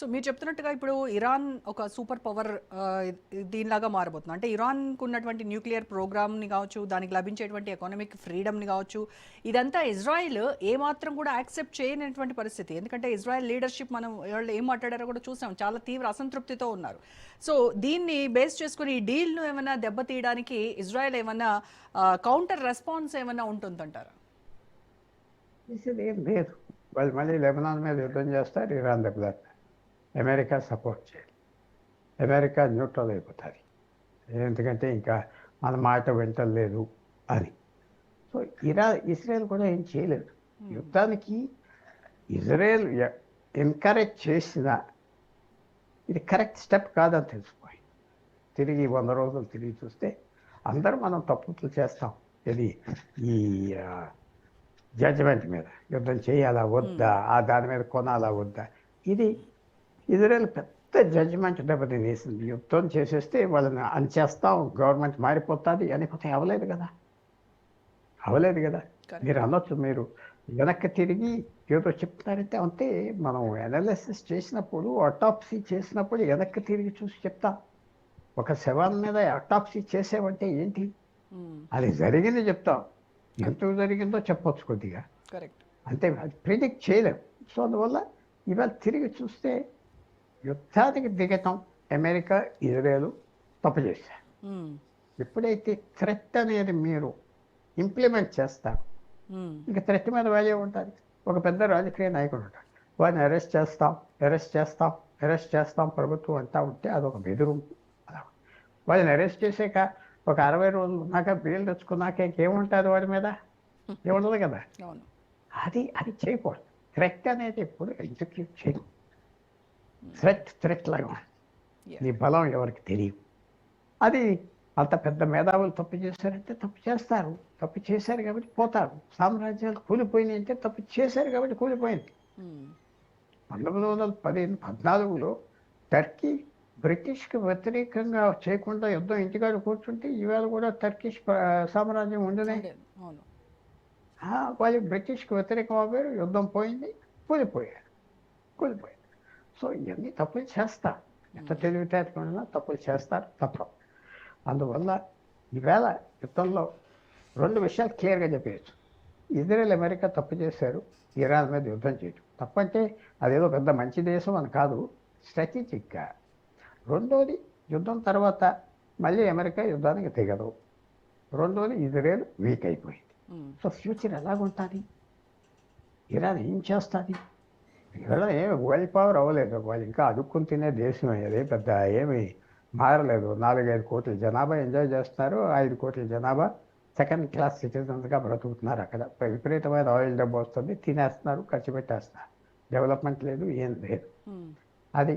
So మీరు చెప్తున్నట్టుగా ఇప్పుడు ఇరాన్ ఒక సూపర్ పవర్ దీనిలాగా మారబోతుంది. అంటే ఇరాన్కు ఉన్నటువంటి న్యూక్లియర్ ప్రోగ్రామ్ని కావచ్చు, దానికి లభించేటువంటి ఎకనామిక్ ఫ్రీడమ్ని కావచ్చు, ఇదంతా ఇజ్రాయిల్ ఏమాత్రం కూడా యాక్సెప్ట్ చేయనటువంటి పరిస్థితి. ఎందుకంటే ఇజ్రాయెల్ లీడర్షిప్ మనం వాళ్ళు ఏం మాట్లాడారో కూడా చూసాం, చాలా తీవ్ర అసంతృప్తితో ఉన్నారు. సో దీన్ని బేస్ చేసుకుని ఈ డీల్ను ఏమైనా దెబ్బతీయడానికి ఇజ్రాయెల్ ఏమైనా కౌంటర్ రెస్పాన్స్ ఏమైనా ఉంటుందంటారా? చేసేది ఏం లేదు. వాళ్ళు మళ్ళీ లెబనాన్ మీద యుద్ధం చేస్తారు, ఇరాన్ దెబ్బతారు. అమెరికా సపోర్ట్ చేయాలి, అమెరికా న్యూట్రల్ అయిపోతుంది. ఎందుకంటే ఇంకా మన మాట వింటలేదు అని. సో ఇజ్రాయెల్ కూడా ఏం చేయలేదు. యుద్ధానికి ఇజ్రాయెల్ ఎంకరేజ్ చేసిన ఇది కరెక్ట్ స్టెప్ కాదని తెలిసిపోయింది. తిరిగి 100 రోజులు తిరిగి చూస్తే అందరూ మనం తప్పులు చేస్తాం. ఇది ఈ జడ్జిమెంట్ మీద యుద్ధం చేయాలా వద్దా, దాని మీద కొనాలా వద్దా. ఇది ఇజ్రాయెల్ పెద్ద జడ్జిమెంట్ దెబ్బతినేసింది. యుద్ధం చేసేస్తే వాళ్ళని అంచేస్తాం, గవర్నమెంట్ మారిపోతుంది అనుకుంటే అవ్వలేదు కదా. మీరు అనొచ్చు, మీరు వెనక్కి తిరిగి ఏదో చెప్తున్నారంటే అంతే. మనం అనాలిసిస్ చేసినప్పుడు, అటాప్సీ చేసినప్పుడు వెనక్కి తిరిగి చూసి చెప్తాం. ఒక శవం మీద అటాప్సీ చేసేవంటే ఏంటి, అది జరిగింది చెప్తాం. ఎందుకు జరిగిందో చెప్పొచ్చు కొద్దిగా, అంతే. అది ప్రిడిక్ట్ చేయలేం. సో అందువల్ల ఇవాళ తిరిగి చూస్తే యుద్ధానికి దిగటం అమెరికా ఇజ్రాయెల్ తప్పు చేశారు. ఎప్పుడైతే థ్రెట్ అనేది మీరు ఇంప్లిమెంట్ చేస్తారు, ఇక థ్రెట్ మీద వాల్యూ ఉంటుంది. ఒక పెద్ద రాజకీయ నాయకుడు ఉంటాడు, వాడిని అరెస్ట్ చేస్తాం ప్రభుత్వం అంటా ఉంటే అదొక బెదిరింపు. వాళ్ళని అరెస్ట్ చేసాక ఒక 60 రోజులు ఉన్నాక బెయిల్ తెచ్చుకున్నాక ఇంకేముంటుంది వాడి మీద, ఏముండదు కదా. అది చేయకూడదు. థ్రెట్ అనేది ఎప్పుడు ఎగ్జిక్యూట్ చేయదు. థ్రెట్ లాగా నీ బలం ఎవరికి తెలియదు. అది అంత పెద్ద మేధావులు తప్పు చేశారంటే తప్పు చేస్తారు. తప్పు చేశారు కాబట్టి పోతారు. సామ్రాజ్యాలు కూలిపోయినాయి అంటే తప్పు చేశారు కాబట్టి కూలిపోయింది. 1914 టర్కీ బ్రిటిష్కి వ్యతిరేకంగా చేయకుండా యుద్ధం ఇంటికాడ కూర్చుంటే ఇవాళ కూడా టర్కిష్ సామ్రాజ్యం ఉండనే. వాళ్ళు బ్రిటిష్కి వ్యతిరేకం అవ్వారు, యుద్ధం పోయింది, కూలిపోయారు. సో ఇవన్నీ తప్పులు చేస్తారు. ఎంత తెలివితేటలున్నా తప్పులు చేస్తారు, తప్ప. అందువల్ల ఈవేళ యుద్ధంలో 2 విషయాలు క్లియర్గా చెప్పేయచ్చు. ఇజ్రాయెల్ అమెరికా తప్పు చేశారు, ఇరాన్ మీద యుద్ధం చేయడం తప్పంటే అదేదో పెద్ద మంచి దేశం అని కాదు, స్ట్రాటజిక్గా. రెండోది, యుద్ధం తర్వాత మళ్ళీ అమెరికా యుద్ధానికి దిగదు. రెండోది, ఇజ్రాయెల్ వీక్ అయిపోయింది. సో ఫ్యూచర్ ఎలాగుంటుంది, ఇరాన్ ఏం చేస్తుంది? ఇవాళ ఏమి వరల్డ్ పవర్ అవ్వలేదు, వాళ్ళు ఇంకా అడుక్కుని తినే దేశం. అదే పెద్ద ఏమి మారలేదు. 4-5 కోట్ల జనాభా ఎంజాయ్ చేస్తున్నారు. 5 కోట్ల జనాభా సెకండ్ క్లాస్ సిటిజన్స్గా బ్రతుకుతున్నారు. అక్కడ విపరీతమైన ఆయిల్ డబ్బు వస్తుంది, తినేస్తున్నారు, ఖర్చు పెట్టేస్తున్నారు. డెవలప్మెంట్ లేదు, ఏం లేదు. అది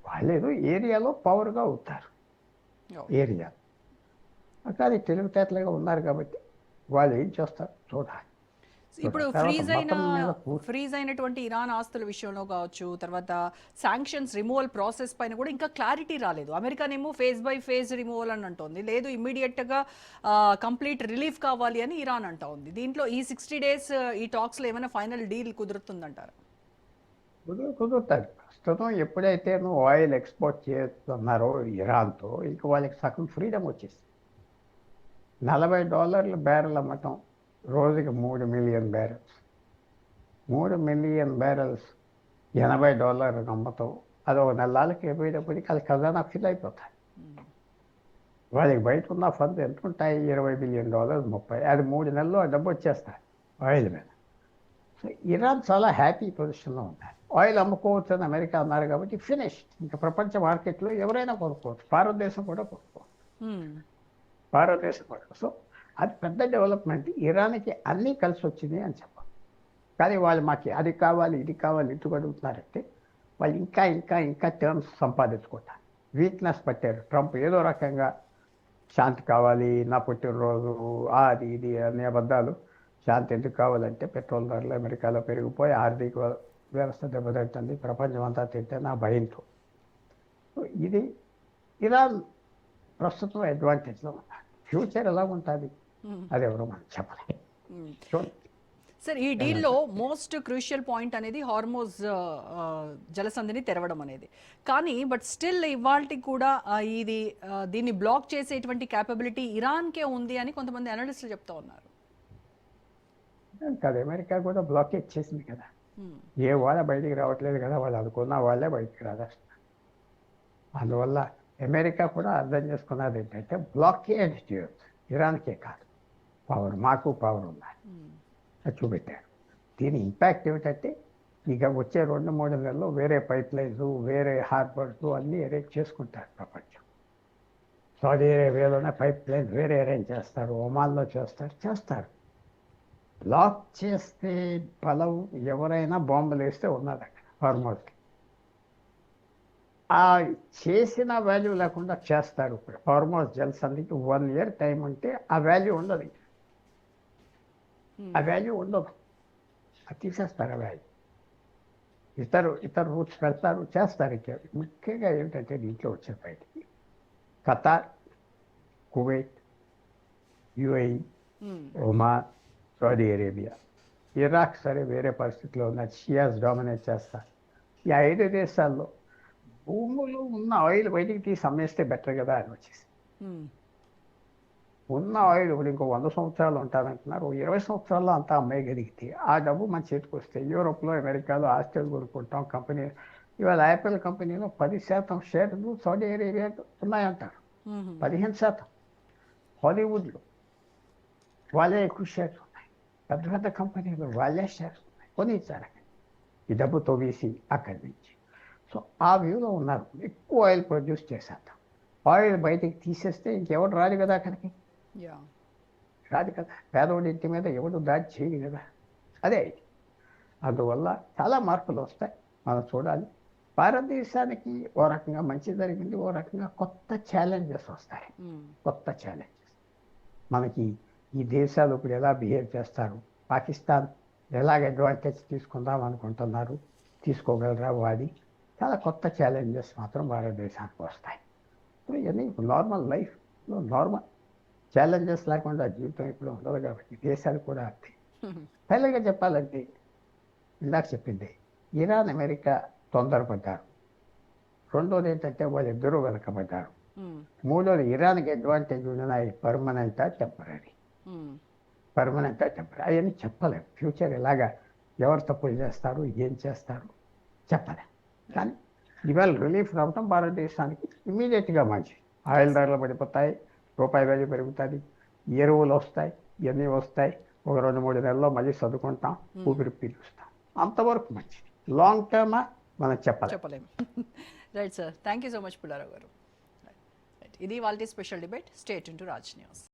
వాళ్ళేదో ఏరియాలో పవర్గా అవుతారు, ఏరియా. కానీ తెలివితేటలుగా ఉన్నారు కాబట్టి వాళ్ళు ఏం చేస్తారు చూడాలి. ఇప్పుడు ఫ్రీజ్ అయినటువంటి ఇరాన్ ఆస్తుల విషయంలో కావచ్చు, తర్వాత శాంక్షన్స్ రిమూవల్ ప్రాసెస్ పైన కూడా ఇంకా క్లారిటీ రాలేదు. అమెరికానేమో ఫేజ్ బై ఫేజ్ రిమూవల్ అని అంటోంది, లేదు ఇమ్మీడియట్గా కంప్లీట్ రిలీఫ్ కావాలి అని ఇరాన్ అంటా ఉంది. దీంట్లో ఈ 60 days ఈ టాక్స్లో ఏమైనా ఫైనల్ డీల్ కుదురుతుందంటారా? కుదురుతుంది. ప్రస్తుతం ఎప్పుడైతే నువ్వు ఆయిల్ ఎక్స్పోర్ట్ చేస్తున్నారో ఇరాన్తో, ఇంక వాళ్ళకి సగం ఫ్రీడమ్ వచ్చేసి $40 బ్యారెల్ అమ్మటం, రోజుకి 3 మిలియన్ బ్యారెల్స్. 3 మిలియన్ బ్యారెల్స్ $80 అమ్మటం, అది ఒక నెలలకి అయిపోయేటప్పటికి అది ఖజానా ఫిల్ అయిపోతాయి. వాళ్ళకి బయట ఉన్న ఫండ్స్ ఎంత ఉంటాయి, $20 బిలియన్, 30. అది 3 నెలల్లో ఆ డబ్బు వచ్చేస్తాయి ఆయిల్ మీద. సో ఇరాన్ చాలా హ్యాపీ పొజిషన్లో ఉంటాయి. ఆయిల్ అమ్ముకోవచ్చు అని అమెరికా అన్నారు కాబట్టి ఫినిష్డ్. ఇంకా ప్రపంచ మార్కెట్లో ఎవరైనా కొనుక్కోవచ్చు, భారతదేశం కూడా కొనుక్కోవచ్చు. సో అది పెద్ద డెవలప్మెంట్. ఇరాన్కి అన్నీ కలిసి వచ్చింది అని చెప్పాలి. కానీ వాళ్ళు మాకు అది కావాలి, ఇది కావాలి, ఎందుకు అడుగుతున్నారంటే వాళ్ళు ఇంకా టర్మ్స్ సంపాదించుకుంటారు. వీక్నెస్ పట్టారు. ట్రంప్ ఏదో రకంగా శాంతి కావాలి, నా పుట్టినరోజు, అది ఇది అనే అబద్ధాలు. శాంతి ఎందుకు కావాలంటే పెట్రోల్ ధరలు అమెరికాలో పెరిగిపోయి ఆర్థిక వ్యవస్థ దెబ్బతింటుంది, ప్రపంచం అంతా తింటే నా భయంతో. ఇది ఇరాన్ ప్రస్తుతం అడ్వాంటేజ్లో ఉన్నారు. ఫ్యూచర్ ఎలా ఉంటుంది అది ఎవరో మనం చెప్పలేదు. సార్ ఈ డీల్లో మోస్ట్ క్రూషియల్ పాయింట్ అనేది హార్మోజ్ జలసంధిని తెరవడం అనేది. కానీ బట్ స్టిల్ ఇవాల్టి కూడా దీన్ని బ్లాక్ చేసేటువంటి క్యాపబిలిటీ ఇరాన్కే ఉంది అని కొంతమంది అనలిస్టులు చెప్తా ఉన్నారు. కదా అమెరికా కూడా బ్లాకేజ్ చేసింది కదా, ఏ వాళ్ళ బయటికి రావట్లేదు కదా, వాళ్ళు అనుకున్న వాళ్ళే బయటికి రాదేస్తున్నారు. అందువల్ల అమెరికా కూడా అర్థం చేసుకున్నది ఏంటంటే బ్లాకేజ్ చేయొచ్చు, ఇరాన్కే కాదు, పవర్ మాకు పవర్ ఉండాలి అది చూపెట్టారు. దీని ఇంపాక్ట్ ఏమిటంటే ఇక వచ్చే 2-3 నెలల్లో వేరే పైప్ లైన్స్, వేరే హార్బర్స్ అన్నీ అరేంజ్ చేసుకుంటారు ప్రపంచం. సౌదీ అరేబియాలోనే పైప్ లైన్ వేరే అరేంజ్ చేస్తారు, ఒమాన్లో చేస్తారు. బ్లాక్ చేస్తే బలం ఎవరైనా బాంబులు వేస్తే ఉన్నది అక్కడ హార్మోజ్కి. ఆ చేసిన వాల్యూ లేకుండా చేస్తారు. ఇప్పుడు హార్మోజ్ జలసంధికి 1 year టైం ఉంటే ఆ వాల్యూ ఉండదు, ఆ వాల్యూ ఉండదు, అది తీసేస్తారు. ఆ వాల్యూ ఇతర రూట్స్ పెడతారు, చేస్తారు. ముఖ్యంగా ఏమిటంటే దీంట్లో వచ్చే బయటికి Qatar, Kuwait, UAE, Oman, Saudi Arabia, Iraq సరే వేరే పరిస్థితిలో ఉన్న షియాస్ డామినేట్ చేస్తారు. ఈ 5 దేశాల్లో భూములు ఉన్న ఆయిల్ బయటికి తీసి అమ్మేస్తే బెటర్ కదా అని వచ్చేసి, ఉన్న ఆయిల్ ఇప్పుడు ఇంకో 100 సంవత్సరాలు ఉంటారంటున్నారు, 20 సంవత్సరాల్లో అంతా అమ్మేయగలిగితే ఆ డబ్బు మన చేతికి వస్తే యూరోప్లో, అమెరికాలో ఆస్ట్రేలియా కొనుక్కుంటాం. కంపెనీ ఇవాళ యాపిల్ కంపెనీలో 10% షేర్లు సౌదీ అరేబియా ఉన్నాయంటారు, 15%. హాలీవుడ్లో వాళ్ళే ఎక్కువ షేర్స్ ఉన్నాయి, పెద్ద పెద్ద కంపెనీలు వాళ్ళే షేర్స్ ఉన్నాయి, కొనిచ్చారు ఈ డబ్బు తవ్వేసి అక్కడి నుంచి. సో ఆ వ్యూలో ఉన్నారు, ఎక్కువ ఆయిల్ ప్రొడ్యూస్ చేసేద్దాం, ఆయిల్ బయటికి తీసేస్తే ఇంకెవరు రాదు కదా అక్కడికి, రాదు కదా, పేదవాడి ఇంటి మీద ఎవరు దాడి చేయదు కదా, అదే. అందువల్ల చాలా మార్పులు వస్తాయి, మనం చూడాలి. భారతదేశానికి ఓ రకంగా మంచి జరిగింది, ఓ రకంగా కొత్త ఛాలెంజెస్ వస్తాయి, కొత్త ఛాలెంజెస్. మనకి ఈ దేశాలు ఇప్పుడు ఎలా బిహేవ్ చేస్తారు, పాకిస్తాన్ ఎలాగ అడ్వాంటేజ్ తీసుకుందాం అనుకుంటున్నారు, తీసుకోగలరా వాడి, చాలా కొత్త ఛాలెంజెస్ మాత్రం భారతదేశానికి వస్తాయి. ఇప్పుడు ఇవన్నీ నార్మల్ లైఫ్లో నార్మల్ ఛాలెంజెస్ లేకుండా జీవితం ఇప్పుడు ఉండదు కాబట్టి దేశాలు కూడా అంతే. ఫైనల్గా చెప్పాలంటే ఇందాక చెప్పింది, ఇరాన్ అమెరికా తొందరపడ్డారు, రెండోది ఏంటంటే వాళ్ళిద్దరూ వెనకబడ్డారు, మూడోది ఇరాన్కి అడ్వాంటేజ్ ఉన్నాయి, పర్మనెంటా టెంపరీ, పర్మనెంటా టెంపరీ అవన్నీ చెప్పలేము. ఫ్యూచర్ ఎలాగా ఎవరు తప్పులు చేస్తారు, ఏం చేస్తారు చెప్పలేము. కానీ ఇవాళ రిలీఫ్ రావటం భారతదేశానికి ఇమీడియట్గా మంచి. ఆయిల్ ధరలు పడిపోతాయి, రూపాయి వాల్యూ పెరుగుతుంది, ఎరువులు వస్తాయి, ఇవన్నీ వస్తాయి. ఒక 2-3 నెలల్లో మళ్ళీ చదువుకుంటాం, ఊపిరి పీలుస్తాం, అంతవరకు మంచిది. లాంగ్ టర్మా మనం చెప్పలేము. Right sir, thank you so much Pullarao గారు. ఇది వాళ్ళ special debate. Stay tune to Raj news.